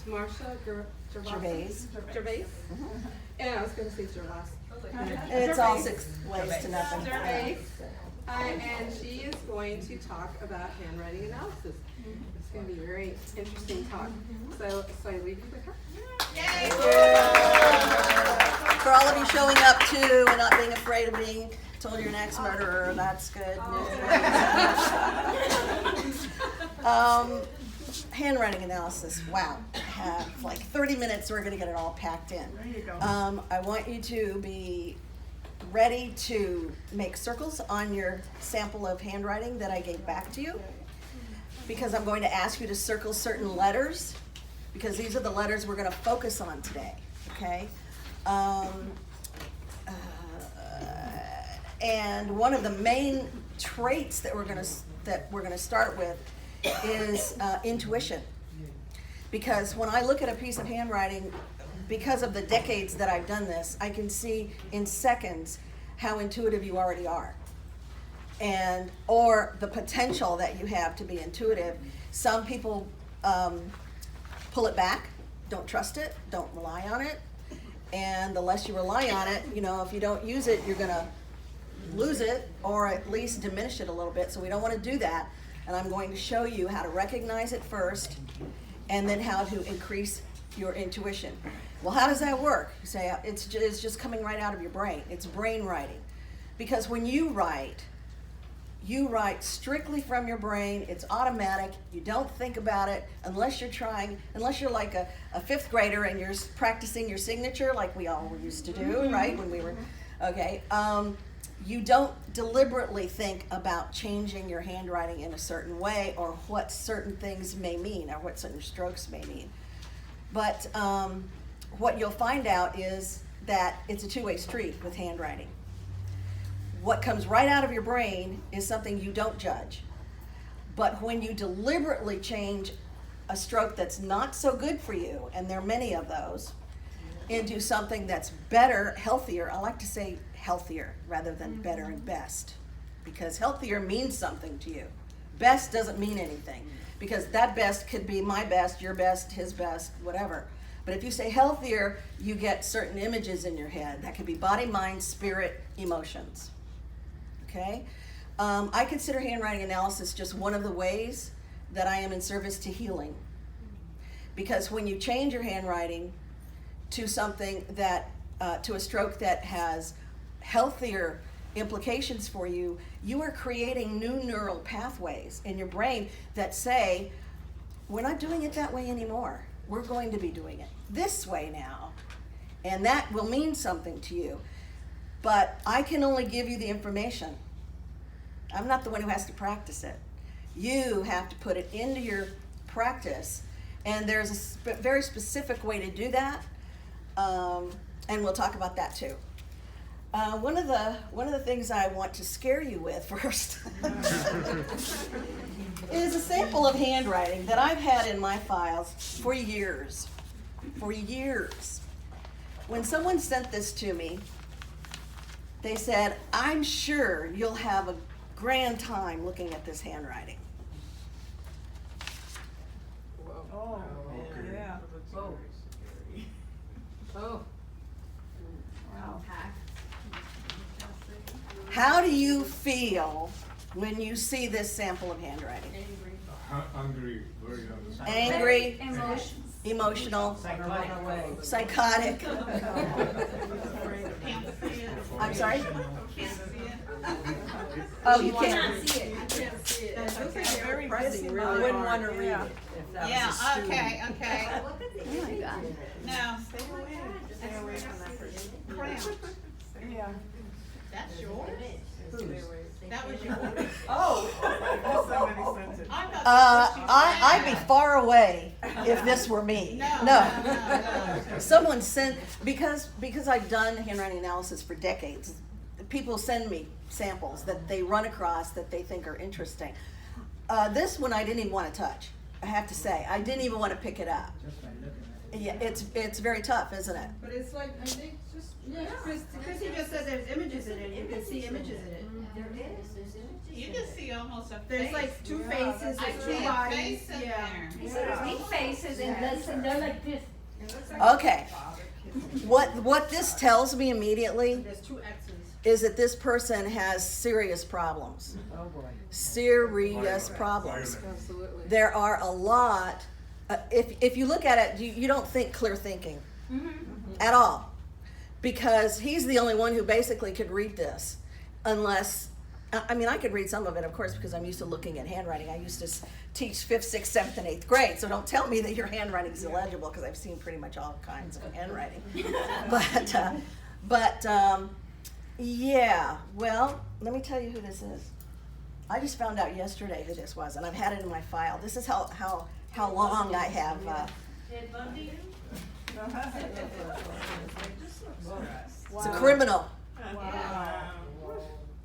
Marsha Gervais. Gervais? And I was going to say Gervais. It's all 6 ways to nothing. Gervais. And she is going to talk about handwriting analysis. It's going to be a very interesting talk. So I leave you with her. Yay! For all of you showing up too and not being afraid of being told you're an ex-murderer, that's good news. Handwriting analysis. Wow. I have like 30 minutes, so we're going to get it all packed in. There you go. I want you to be ready to make circles on your sample of handwriting that I gave back to you, because I'm going to ask you to circle certain letters, because these are the letters we're going to focus on today, okay? And one of the main traits that we're going to start with is intuition, because when I look at a piece of handwriting, because of the decades that I've done this, I can see in seconds how intuitive you already are, and or the potential that you have to be intuitive. Some people pull it back, don't trust it, don't rely on it, and the less you rely on it, you know, if you don't use it, you're gonna lose it or at least diminish it a little bit. So we don't want to do that, and I'm going to show you how to recognize it first and then how to increase your intuition. Well, how does that work? You say it's just coming right out of your brain. It's brain writing. Because when you write strictly from your brain. It's automatic. You don't think about it unless you're like a 5th grader and you're practicing your signature like we all used to do, right? When we were, okay. You don't deliberately think about changing your handwriting in a certain way or what certain things may mean or what certain strokes may mean. But what you'll find out is that it's a two-way street with handwriting. What comes right out of your brain is something you don't judge. But when you deliberately change a stroke that's not so good for you, and there are many of those, into something that's better, healthier, I like to say healthier rather than better and best, because healthier means something to you. Best doesn't mean anything, because that best could be my best, your best, his best, whatever. But if you say healthier, you get certain images in your head. That could be body, mind, spirit, emotions. Okay? I consider handwriting analysis just one of the ways that I am in service to healing. Because when you change your handwriting to something that, to a stroke that has healthier implications for you, you are creating new neural pathways in your brain that say, we're not doing it that way anymore. We're going to be doing it this way now. And that will mean something to you. But I can only give you the information. I'm not the one who has to practice it. You have to put it into your practice. And there's a very specific way to do that. And we'll talk about that too. One of the things I want to scare you with first is a sample of handwriting that I've had in my files for years. For years. When someone sent this to me, they said, I'm sure you'll have a grand time looking at this handwriting. Oh, yeah. Whoa. Oh. Wow. How do you feel when you see this sample of handwriting? Hungry, very hungry. Angry, Emotions. emotional, psychotic. I'm sorry? Oh, you can't. See it. I can't see it. It's very pressing busy. really I wouldn't hard. want to read Yeah. it if that Yeah, was a student. okay. Oh my God. No, Stay away from that person. crown. Yeah. That's yours? That was yours? Oh. Somebody sent it. I thought that was what you I'd be far away if this were me. No. Someone sent, because I've done handwriting analysis for decades, people send me samples that they run across that they think are interesting. This one I didn't even want to touch, I have to say. I didn't even want to pick it up. Yeah, it's very tough, isn't it? But it's like, I think just, Chrissy just said there's images in it. You can see images in it. There is, there's images. You in can it. see almost a face. There's like two faces I and see two a bodies. face in Yeah. there. He said there's neat faces and this, and they're like this. Okay. What this tells me immediately There's two X's. is that this person has serious problems. Oh boy. Serious problems. Absolutely. There are a lot, if you look at it, you don't think clear thinking at all. Because he's the only one who basically could read this, unless, I mean, I could read some of it, of course, because I'm used to looking at handwriting. I used to teach 5th, 6th, 7th, and 8th grade, so don't tell me that your handwriting's illegible, because I've seen pretty much all kinds of handwriting. Yeah, well, let me tell you who this is. I just found out yesterday who this was, and I've had it in my file. This is how long I have, Ted Bundy? it's a criminal. Wow.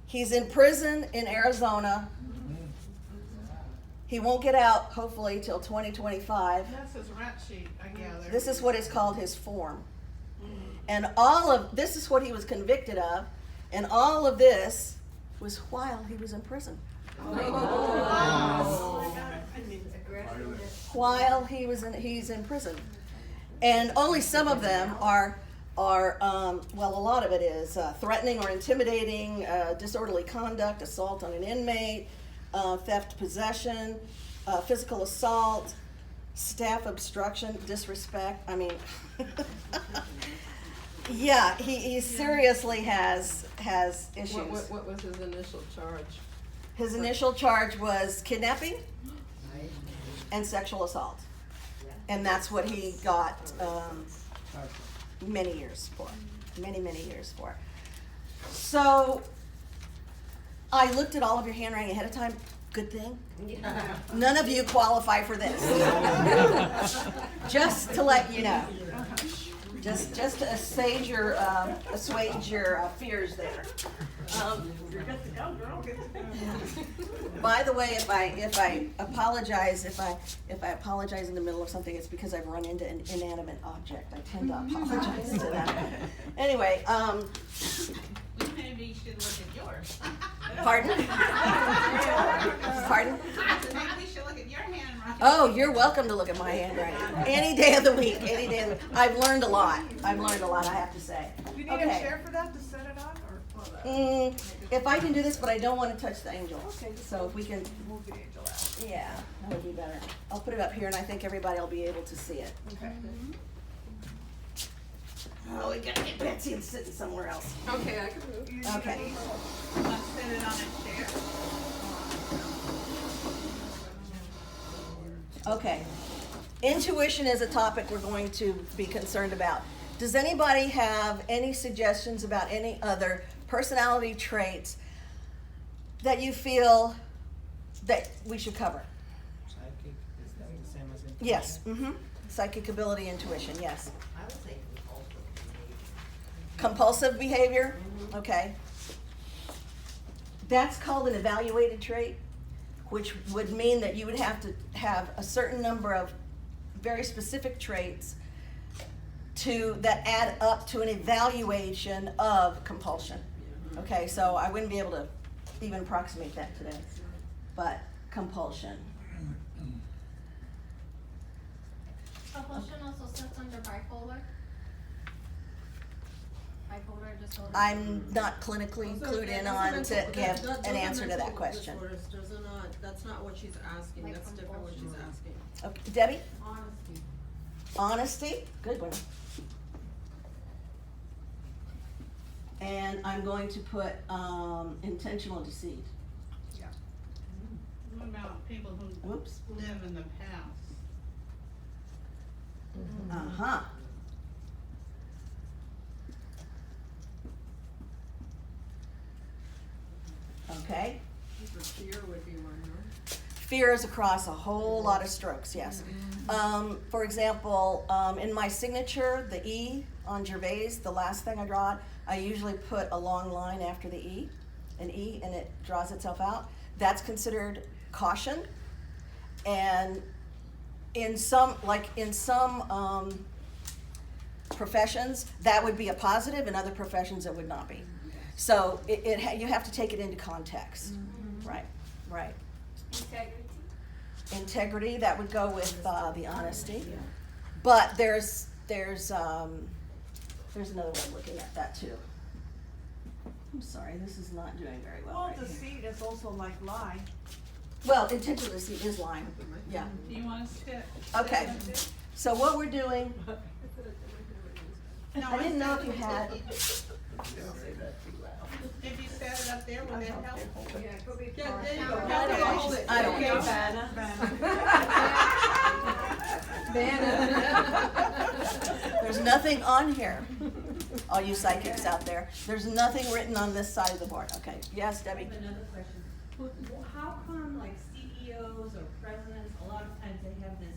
He's in prison in Arizona. He won't get out, hopefully, till 2025. That's his rap sheet, I gather. This is what is called his form. And this is what he was convicted of, and all of this was while he was in prison. While he's in prison. And only some of them are well, a lot of it is threatening or intimidating, disorderly conduct, assault on an inmate, theft, possession, physical assault, staff obstruction, disrespect. I mean, yeah, he seriously has issues. What was his initial charge? His initial charge was kidnapping and sexual assault. And that's what he got many years for. Many years for. So I looked at all of your handwriting ahead of time. Good thing. None of you qualify for this. Just to let you know. Just to assuage your fears there. You're good to go, girl. By the way, if I apologize, if I apologize in the middle of something, it's because I've run into an inanimate object. I tend to apologize to that. Anyway, Maybe you should look at yours. pardon? Pardon? Maybe we should look at your handwriting. Oh, you're welcome to look at my handwriting. Any day of the week, any day of the week. I've learned a lot, I have to say. You need a Okay. chair for that to set it on, or? If I can do this, but I don't want to touch the angel. Okay. So if we can, Move the angel out. yeah, that would be better. I'll put it up here and I think everybody will be able to see it. Okay. Oh, we gotta get Betsy and sitting somewhere else. Okay, I can move. Okay. Let's set it on a chair. Okay. Intuition is a topic we're going to be concerned about. Does anybody have any suggestions about any other personality traits that you feel that we should cover? Psychic, is that the same as intuition? Yes. Psychic ability, intuition, yes. I would say compulsive behavior. Compulsive behavior? Okay. That's called an evaluated trait, which would mean that you would have to have a certain number of very specific traits that add up to an evaluation of compulsion. Okay, so I wouldn't be able to even approximate that today, but compulsion. Compulsion also sits under bipolar. Bipolar disorder. I'm not clinically clued in on to give an answer to that question. That's not what she's asking, Like that's different what she's compulsion. asking. Okay, Debbie? Honesty. Honesty, good one. And I'm going to put intentional deceit. What about people who Whoops. live in the past? Uh-huh. Okay. Fear would be one, huh? Fear is across a whole lot of strokes, yes. For example, in my signature, the E on Gervais, the last thing I draw, I usually put a long line after the E, an E, and it draws itself out. That's considered caution. And in some professions, that would be a positive. In other professions, it would not be. So you have to take it into context. Right, right. Integrity. Integrity, that would go with the honesty. But there's another way of looking at that too. I'm sorry, this is not doing very well Well, right here. deceit is also like lie. Well, intentional deceit is lying, yeah. Do you want to sit? Okay. sit up there? So what we're doing, No, I didn't know if you had, If you set it up there, will that help? Yeah, there you go. I don't know. Hold it. I don't Okay, know. Vanna. there's nothing on here, all you psychics out there. There's nothing written on this side of the board. Okay, yes, Debbie? I have another question. How come like CEOs or presidents, a lot of times they have this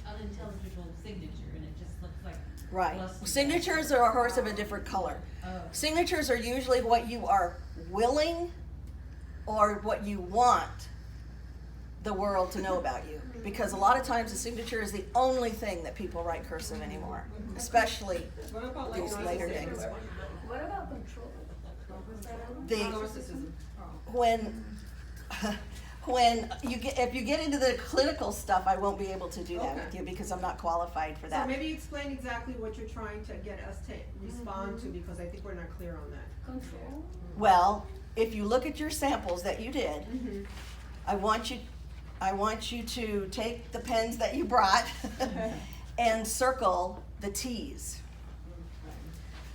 unintelligible signature and it just looks like. Right. plus- Signatures are a horse of a different color. Oh. Signatures are usually what you are willing or what you want the world to know about you. Because a lot of times the signature is the only thing that people write cursive anymore, especially What about like these later days. What about control? The, narcissism? when if you get into the clinical stuff, I won't be able to do that with Okay. you because I'm not qualified for So that. maybe explain exactly what you're trying to get us to respond to, because I think we're not clear on that. Control. Well, if you look at your samples that you did, Mm-hmm. I want you to take the pens that you brought and circle the T's.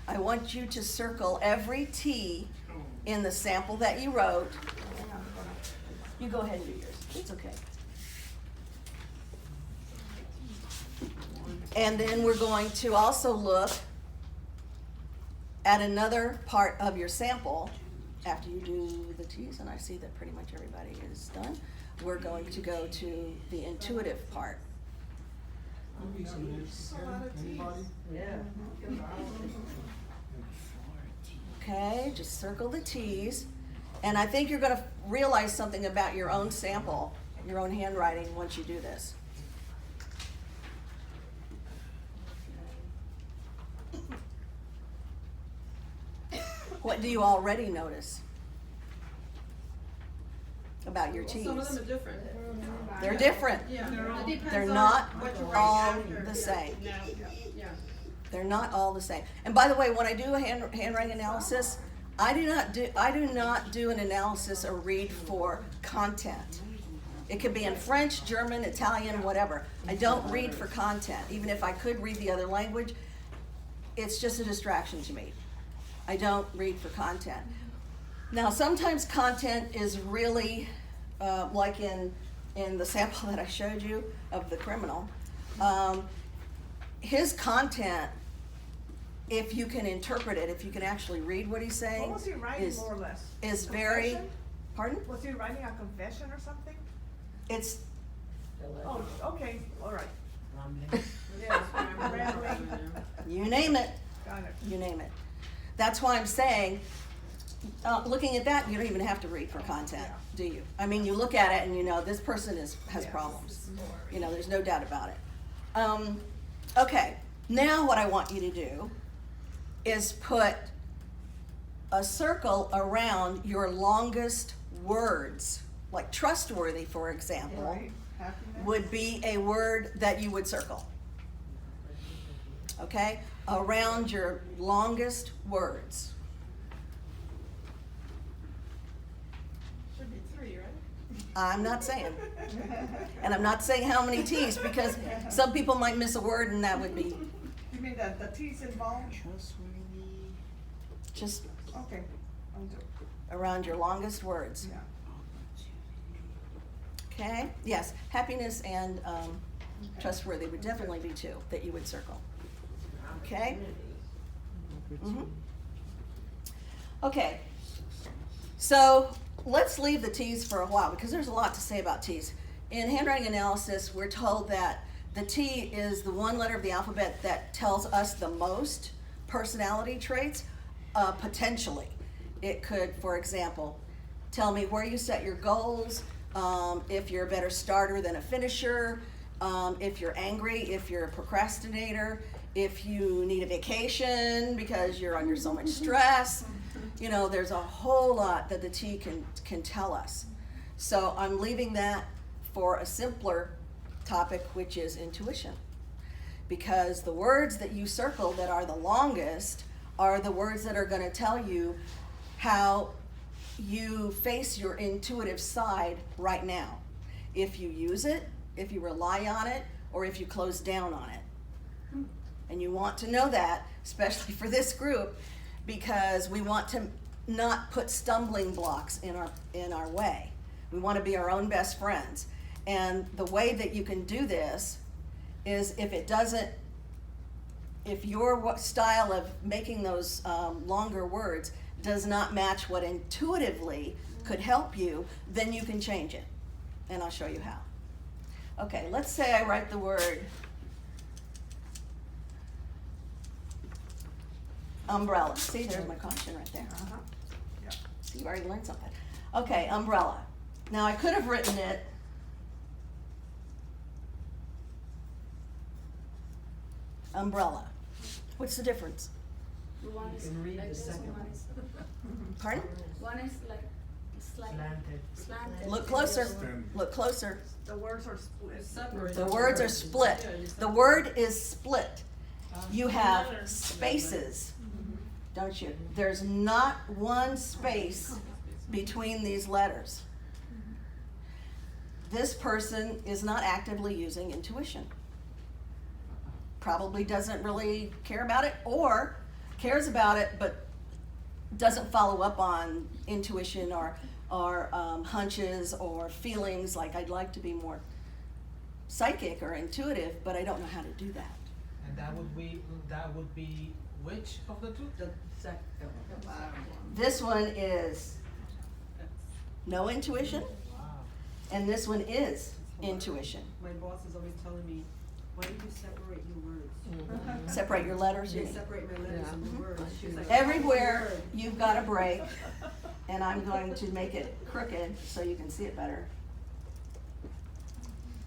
I want you to circle every T in the sample that you wrote. You go ahead and do yours. It's okay. And then we're going to also look at another part of your sample after you do the T's, and I see that pretty much everybody is done. We're going to go to the intuitive part. Okay, just circle the T's. And I think you're gonna realize something about your own sample, your own handwriting once you do this. What do you already notice about your T's? Some of them are different. They're different. Yeah. It depends They're on not what you write all after. the same. Yeah. They're not all the same. And by the way, when I do a handwriting analysis, I do not do an analysis or read for content. It could be in French, German, Italian, whatever. I don't read for content. Even if I could read the other language, it's just a distraction to me. I don't read for content. Now, sometimes content is really, like in the sample that I showed you of the criminal, his content, if you can interpret it, if you can actually read what he's saying, What was he writing is, more or less? is very, Confession? pardon? Was he writing a confession or something? It's, Oh, okay, all right. Yes, Rambling. you name it, Got it. you name it. That's why I'm saying, looking at that, you don't even have to read for content, do you? I mean, you look at it and you know, this person has Yes. problems. You know, there's no doubt about it. Okay, now what I want you to do is put a circle around your longest words. Like trustworthy, for example, Right. Happiness. would be a word that you would circle. Okay? Around your longest words. Should be 3, right? I'm not saying. And I'm not saying how many T's, because some people might miss a word and that would be You mean that the T's involved? just Okay. I'll do it. around your longest words. Yeah. Okay? Yes, happiness and trustworthy would definitely be 2 that you would circle. Okay? Mhm. Okay. So let's leave the T's for a while because there's a lot to say about T's. In handwriting analysis, we're told that the T is the one letter of the alphabet that tells us the most personality traits, potentially. It could, for example, tell me where you set your goals, if you're a better starter than a finisher, if you're angry, if you're a procrastinator, if you need a vacation because you're under so much stress. You know, there's a whole lot that the T can tell us. So I'm leaving that for a simpler topic, which is intuition. Because the words that you circle that are the longest are the words that are going to tell you how you face your intuitive side right now. If you use it, if you rely on it, or if you close down on it. And you want to know that, especially for this group, because we want to not put stumbling blocks in our way. We want to be our own best friends. And the way that you can do this is if your style of making those longer words does not match what intuitively could help you, then you can change it. And I'll show you how. Okay, let's say I write the word umbrella. See, there's my caution right there. Yeah. See, you already learned something. Okay, umbrella. Now I could have written it umbrella. What's the difference? One is can read like the this, second one is. Pardon? One is like Slanted. slanted. Look closer. Stand. Look closer. The words are split. Separate. The words are split. The word is split. You have spaces, don't you? There's not one space between these letters. This person is not actively using intuition. Probably doesn't really care about it, or cares about it but doesn't follow up on intuition or hunches or feelings like I'd like to be more psychic or intuitive, but I don't know how to do that. And that would be which of the two? The second, the bottom one. This one is no intuition, Wow. and this one is intuition. My boss is always telling me, why don't you separate your words? Separate your letters, you They mean. separate my letters and the words. She's like, Everywhere you've got a break, and I'm going to make it crooked so you can see it better.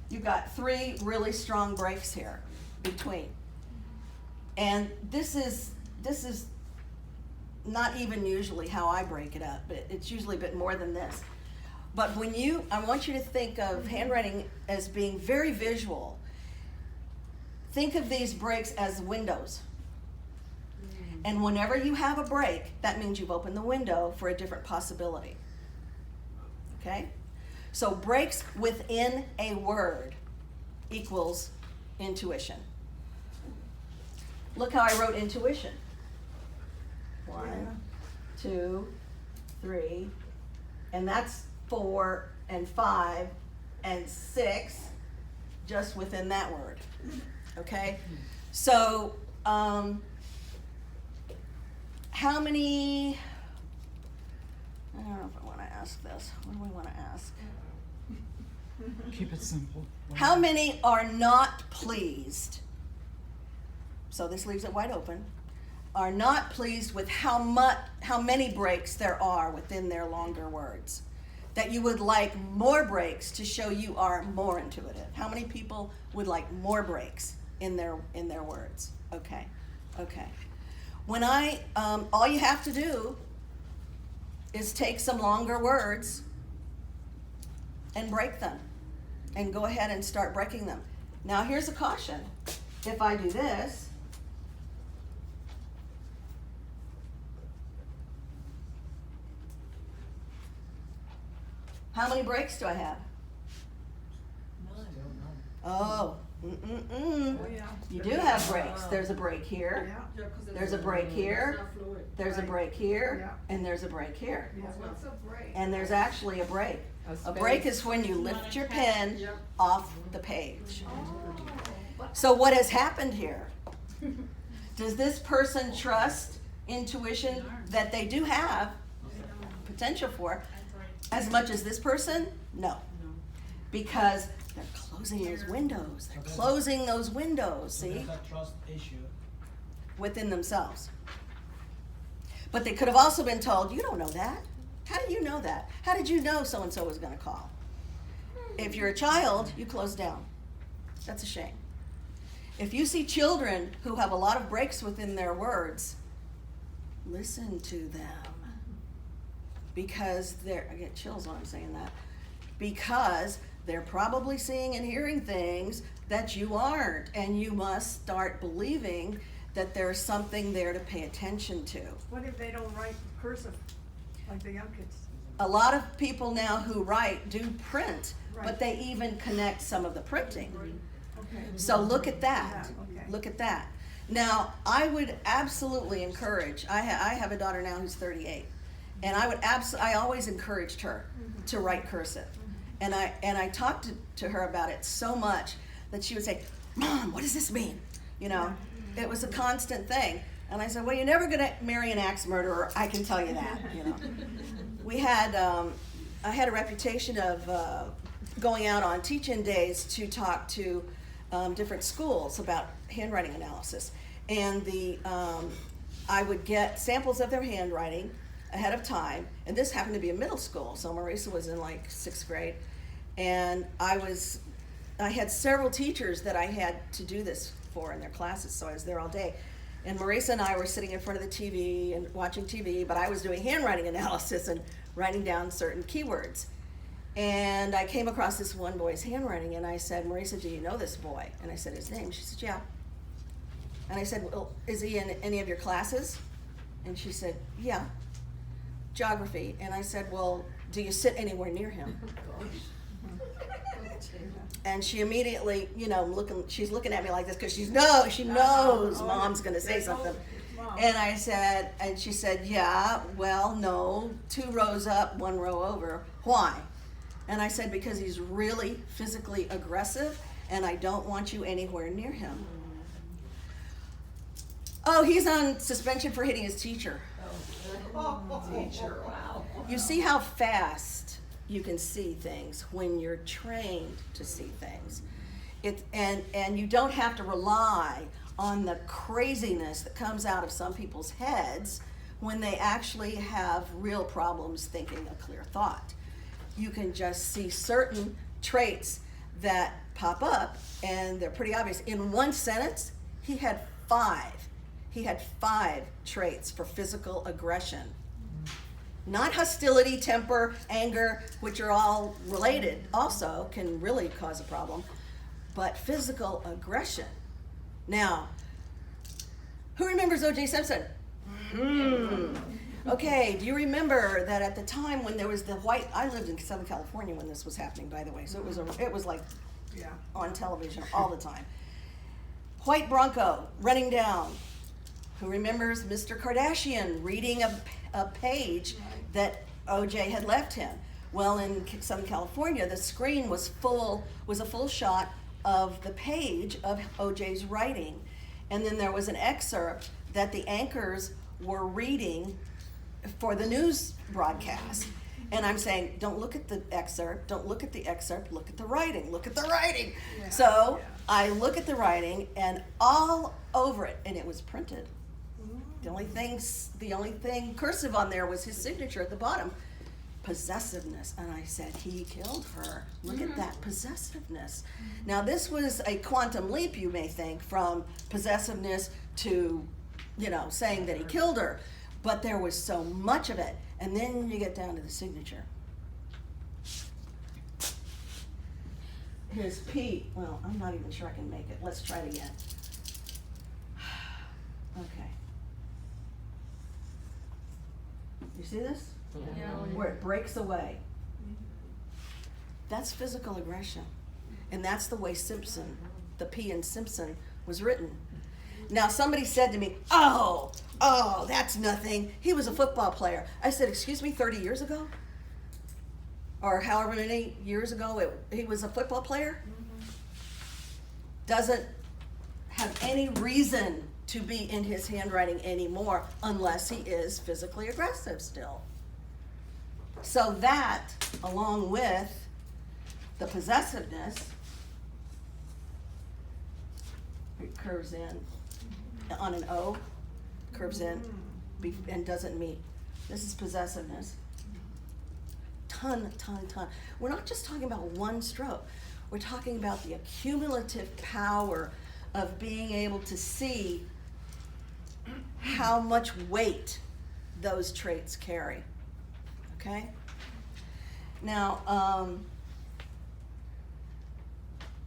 You've got 3 really strong breaks here between. And this is not even usually how I break it up, but it's usually a bit more than this. But I want you to think of handwriting as being very visual. Think of these breaks as windows. And whenever you have a break, that means you've opened the window for a different possibility. Okay? So breaks within a word equals intuition. Look how I wrote intuition. 1, 2, 3, and that's 4 and 5 and 6 just within that word. Okay? So, how many, I don't know if I want to ask this. What do we want to ask? Keep it simple. How many are not pleased? So this leaves it wide open. Are not pleased with how many breaks there are within their longer words. That you would like more breaks to show you are more intuitive. How many people would like more breaks in their words? Okay. When all you have to do is take some longer words and break them, and go ahead and start breaking them. Now here's a caution. If I do this, how many breaks do I have? Oh, Oh, yeah. You do have breaks. There's a break here, Yeah. Yeah, 'cause there's a break here, It's not fluid. there's a Right. break here, Yeah. and there's a break here. Yeah, what's a break? And there's actually a break. A break is when you lift your pen Yep. off the page. Oh. So what has happened here? Does this person trust intuition that they do have potential for as much as this person? No. Because they're closing those windows. They're closing those windows, So see? there's a trust issue. Within themselves. But they could have also been told, you don't know that. How do you know that? How did you know so-and-so was gonna call? If you're a child, you close down. That's a shame. If you see children who have a lot of breaks within their words, listen to them. Because I get chills when I'm saying that. Because they're probably seeing and hearing things that you aren't, and you must start believing that there's something there to pay attention to. What if they don't write cursive, like the young kids? A lot of people now who write do print, Right. but they even connect some of the printing. Okay. So look at that. Yeah, okay. Look at that. Now, I would absolutely encourage, I have a daughter now who's 38, and I always encouraged her to write cursive. And I talked to her about it so much that she would say, "Mom, what does this mean?" You know, it was a constant thing. And I said, "Well, you're never gonna marry an axe murderer, I can tell you that," you know. We had, I had a reputation of going out on teach-in days to talk to different schools about handwriting analysis. And I would get samples of their handwriting ahead of time, and this happened to be a middle school, so Marisa was in like 6th grade, and I had several teachers that I had to do this for in their classes, so I was there all day. And Marisa and I were sitting in front of the TV and watching TV, but I was doing handwriting analysis and writing down certain keywords. And I came across this one boy's handwriting, and I said, "Marisa, do you know this boy?" And I said his name. She said, "Yeah." And I said, "Well, is he in any of your classes?" And she said, "Yeah, geography." And I said, "Well, do you sit anywhere near him?" And she immediately, you know, she's looking at me like this because she knows Mom's gonna say something. And she said, "Yeah, well, no, 2 rows up, 1 row over. Why?" And I said, "Because he's really physically aggressive, and I don't want you anywhere near him." "Oh, he's on suspension for hitting his teacher." Teacher, wow. You see how fast you can see things when you're trained to see things. And you don't have to rely on the craziness that comes out of some people's heads when they actually have real problems thinking a clear thought. You can just see certain traits that pop up, and they're pretty obvious. In one sentence, he had 5 traits for physical aggression. Not hostility, temper, anger, which are all related, also can really cause a problem, but physical aggression. Now, who remembers O.J. Simpson? Okay, do you remember that at the time when there was I lived in Southern California when this was happening, by the way, so it was like Yeah. on television all the time. White Bronco running down. Who remembers Mr. Kardashian reading a page that O.J. had left him? Well, in Southern California, the screen was a full shot of the page of O.J.'s writing. And then there was an excerpt that the anchors were reading for the news broadcast. And I'm saying, don't look at the excerpt, look at the writing, look at the writing. Yeah. So Yeah. I look at the writing, and all over it, and it was printed. The only thing cursive on there was his signature at the bottom. Possessiveness. And I said, he killed her. Look at that possessiveness. Now, this was a quantum leap, you may think, from possessiveness to, saying that he killed her. But there was so much of it. And then you get down to the signature. His P, well, I'm not even sure I can make it. Let's try it again. Okay. You see this? Yeah. Where it breaks away. That's physical aggression. And that's the way Simpson, the P in Simpson, was written. Now, somebody said to me, oh, that's nothing. He was a football player. I said, excuse me, 30 years ago? Or however many years ago he was a football player? Doesn't have any reason to be in his handwriting anymore unless he is physically aggressive still. So that, along with the possessiveness, it curves in on an O, curves in and doesn't meet. This is possessiveness. Ton. We're not just talking about one stroke. We're talking about the accumulative power of being able to see how much weight those traits carry. Okay? Now,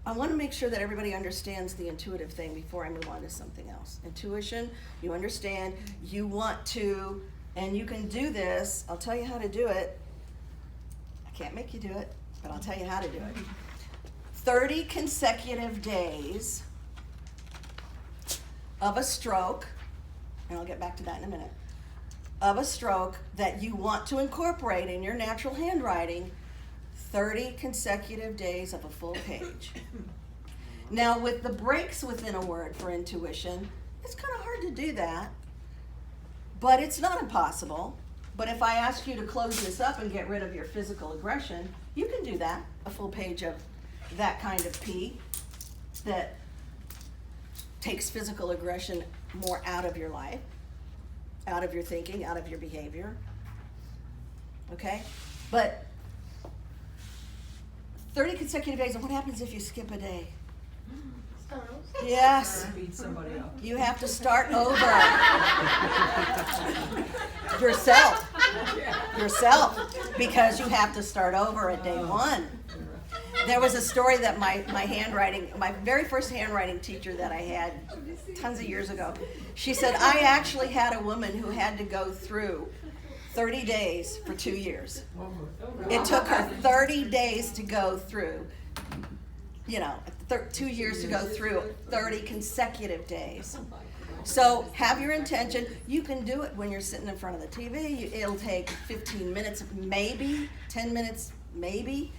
I want to make sure that everybody understands the intuitive thing before I move on to something else. Intuition, you understand, you want to, and you can do this. I'll tell you how to do it. I can't make you do it, but I'll tell you how to do it. 30 consecutive days of a stroke, and I'll get back to that in a minute, of a stroke that you want to incorporate in your natural handwriting, 30 consecutive days of a full page. Now, with the breaks within a word for intuition, it's kind of hard to do that, but it's not impossible. But if I ask you to close this up and get rid of your physical aggression, you can do that, a full page of that kind of P that takes physical aggression more out of your life, out of your thinking, out of your behavior. Okay? But 30 consecutive days, and what happens if you skip a day? Yes. Beat somebody up. You have to start over. Yourself. Because you have to start over at day one. There was a story that my very first handwriting teacher that I had tons of years ago, she said, I actually had a woman who had to go through 30 days for 2 years. It took her 30 days to go through, 2 years to go through 30 consecutive days. So have your intention. You can do it when you're sitting in front of the TV. It'll take 15 minutes, maybe, 10 minutes, maybe.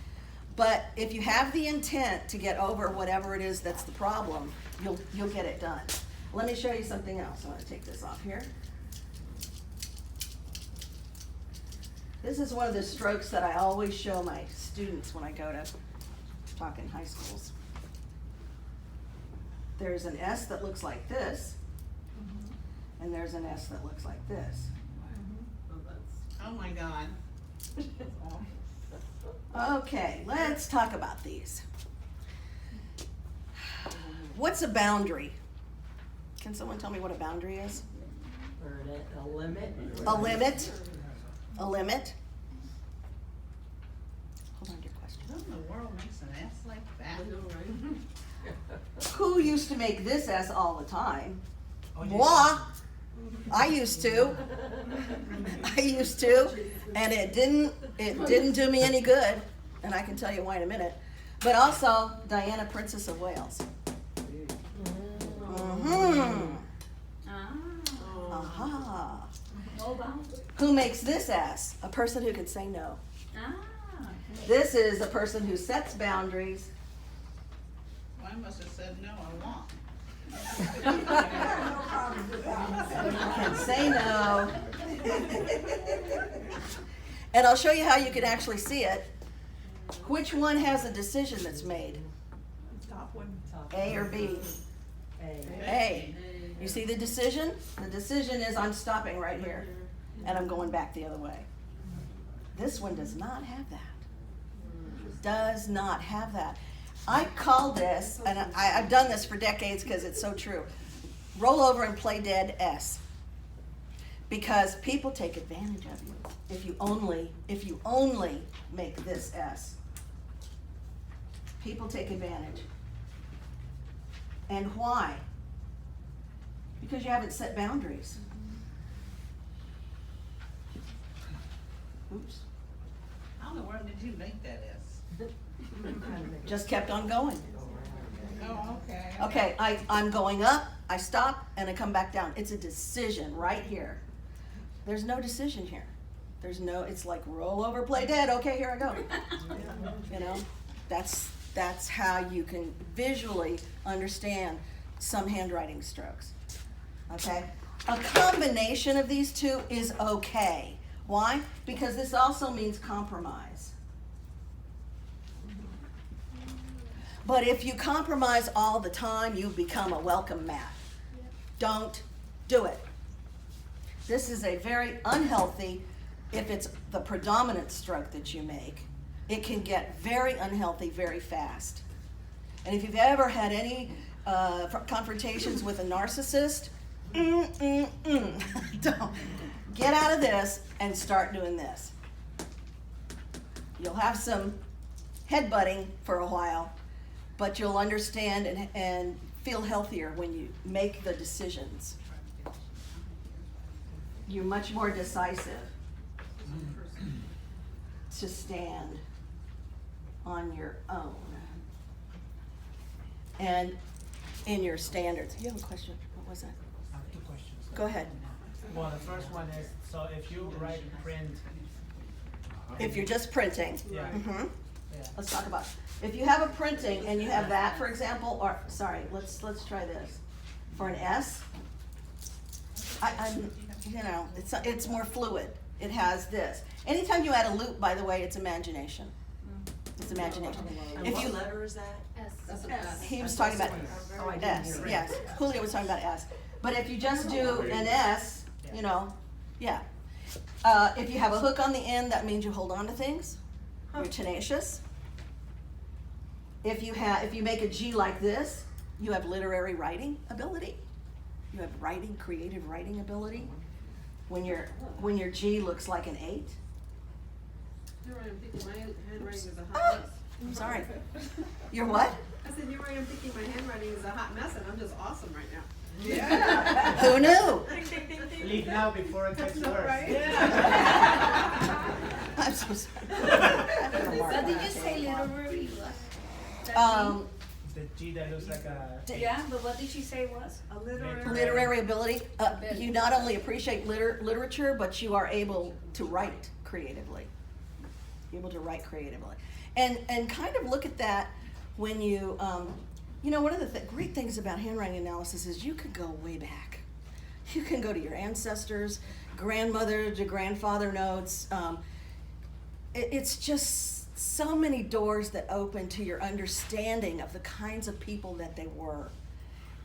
But if you have the intent to get over whatever it is that's the problem, you'll get it done. Let me show you something else. I'm going to take this off here. This is one of the strokes that I always show my students when I go to talk in high schools. There's an S that looks like this, and there's an S that looks like this. Oh my God. Okay, let's talk about these. What's a boundary? Can someone tell me what a boundary is? A limit. A limit? A limit? Hold on to your question. Who in the world makes an S like that? Who used to make this S all the time? Oh, yeah. Moi. I used to. And it didn't do me any good. And I can tell you why in a minute. But also, Diana, Princess of Wales. Mm-hmm. Aha. Who makes this S? A person who can say no. This is a person who sets boundaries. Well, I must have said no, I want. Can say no. And I'll show you how you can actually see it. Which one has a decision that's made? Top one. A or B? A. You see the decision? The decision is I'm stopping right here and I'm going back the other way. This one does not have that. Does not have that. I call this, and I've done this for decades because it's so true, roll over and play dead S. Because people take advantage of you if you only make this S. People take advantage. And why? Because you haven't set boundaries. Oops. How in the world did you make that S? Just kept on going. Oh, okay. Okay, I'm going up, I stop, and I come back down. It's a decision right here. There's no decision here. It's like roll over, play dead, okay, here I go. That's how you can visually understand some handwriting strokes. Okay? A combination of these two is okay. Why? Because this also means compromise. But if you compromise all the time, you become a welcome mat. Don't do it. This is a very unhealthy, if it's the predominant stroke that you make, it can get very unhealthy very fast. And if you've ever had any confrontations with a narcissist, don't get out of this and start doing this. You'll have some headbutting for a while, but you'll understand and feel healthier when you make the decisions. You're much more decisive to stand on your own and in your standards. You have a question? What was that? I have 2 questions. Go ahead. Well, the first one is, so if you write print, If you're just printing. yeah, Mm-hmm. yeah. Let's talk about it. If you have a printing and you have that, for example, or, sorry, let's try this. For an S, I'm, you know, it's more fluid. It has this. Anytime you add a loop, by the way, it's imagination. It's imagination. And If what you, letter is that? S. That's an S. he was talking about Oh, I didn't S, hear it. yes. Julio was talking about S. But if you just do an S, you know, yeah. If you have a hook on the end, that means you hold on to things. You're tenacious. If you make a G like this, you have literary writing ability. You have creative writing ability. When your G looks like an 8. You're right, I'm thinking my handwriting is a Ah, hot mess. I'm sorry. You're what? I said, you're right, I'm thinking my handwriting is a hot mess and I'm just awesome right now. Who knew? Leave now before it gets worse. I'm so sorry. What did you say, literary what? That The G that looks like a. mean? Yeah, but what did she say was? A literary. Literary ability. You not only appreciate literature, but you are able to write creatively. You're able to write creatively, and kind of look at that when you, you know, one of the great things about handwriting analysis is you can go way back. You can go to your ancestors, grandmother to grandfather notes. It's just so many doors that open to your understanding of the kinds of people that they were.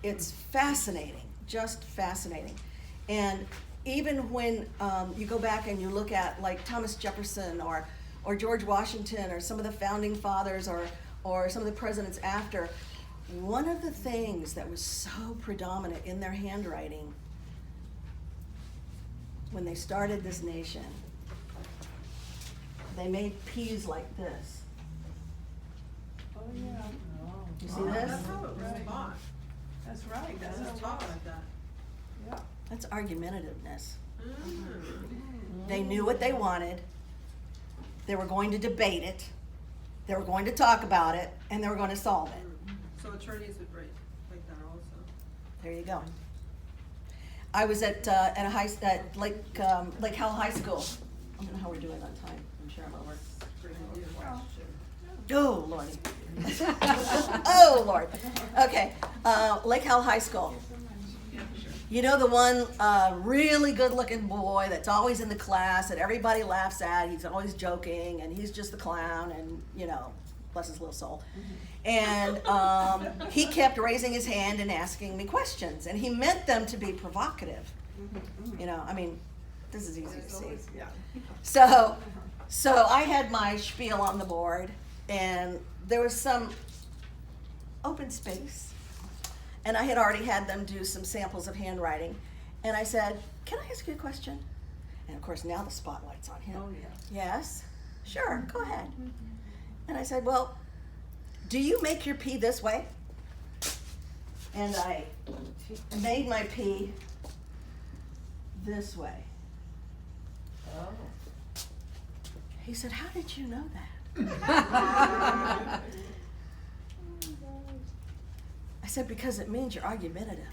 It's fascinating, just fascinating. And even when you go back and you look at like Thomas Jefferson or George Washington or some of the founding fathers or some of the presidents after, one of the things that was so predominant in their handwriting when they started this nation, they made P's like this. Oh, yeah, You see this? That's how it was taught. that's right, That's that's just taught like that. yeah. That's argumentativeness. Mm. They knew what they wanted. They were going to debate it. They were going to talk about it, and they were going to solve it. So attorneys would write like that also. There you go. I was at Lake Howell High School. I don't know how we're doing on time. I'm sure I'm over. Oh, Lordy. Oh, Lord. Okay, Lake Howell High School. You know the one really good-looking boy that's always in the class that everybody laughs at. He's always joking, and he's just the clown, and, you know, bless his little soul. And he kept raising his hand and asking me questions, and he meant them to be provocative. You know, I mean, this is easy to see. Yeah. So I had my spiel on the board, and there was some open space, and I had already had them do some samples of handwriting, and I said, "Can I ask you a question?" And of course, now the spotlight's on him. Oh, yeah. Yes, sure, go ahead. And I said, "Well, do you make your P this way?" And I made my P this way. Oh. He said, "How did you know that?" I said, "Because it means you're argumentative."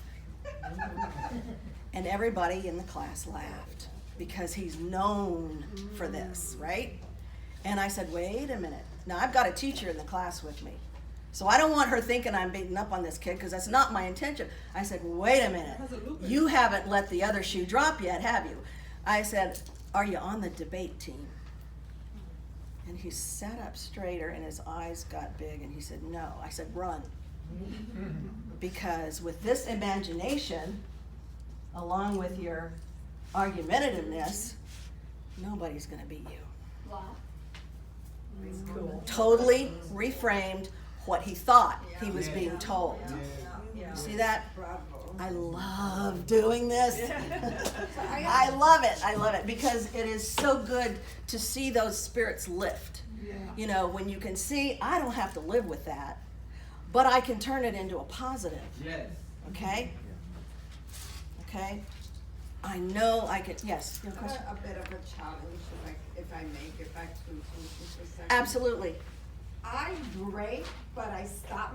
And everybody in the class laughed because he's known for this, right? And I said, "Wait a minute. Now I've got a teacher in the class with me. So I don't want her thinking I'm beating up on this kid because that's not my intention." I said, "Wait a minute. You haven't let the other shoe drop yet, have you?" I said, "Are you on the debate team?" And he sat up straighter and his eyes got big and he said, "No." I said, "Run." Because with this imagination, along with your argumentativeness, nobody's gonna beat you. Wow. Cool. Totally reframed what he thought he was Yeah. being told. Yeah. See that? Bravo. I love doing this. I love it. I love it because it is so good to see those spirits lift. Yeah. You know, when you can see, I don't have to live with that, but I can turn it into a positive. Yes. Okay? Okay? I know I can. Yes. Your A question? bit of a challenge, if I may get back to a second. Absolutely. I break, but I stop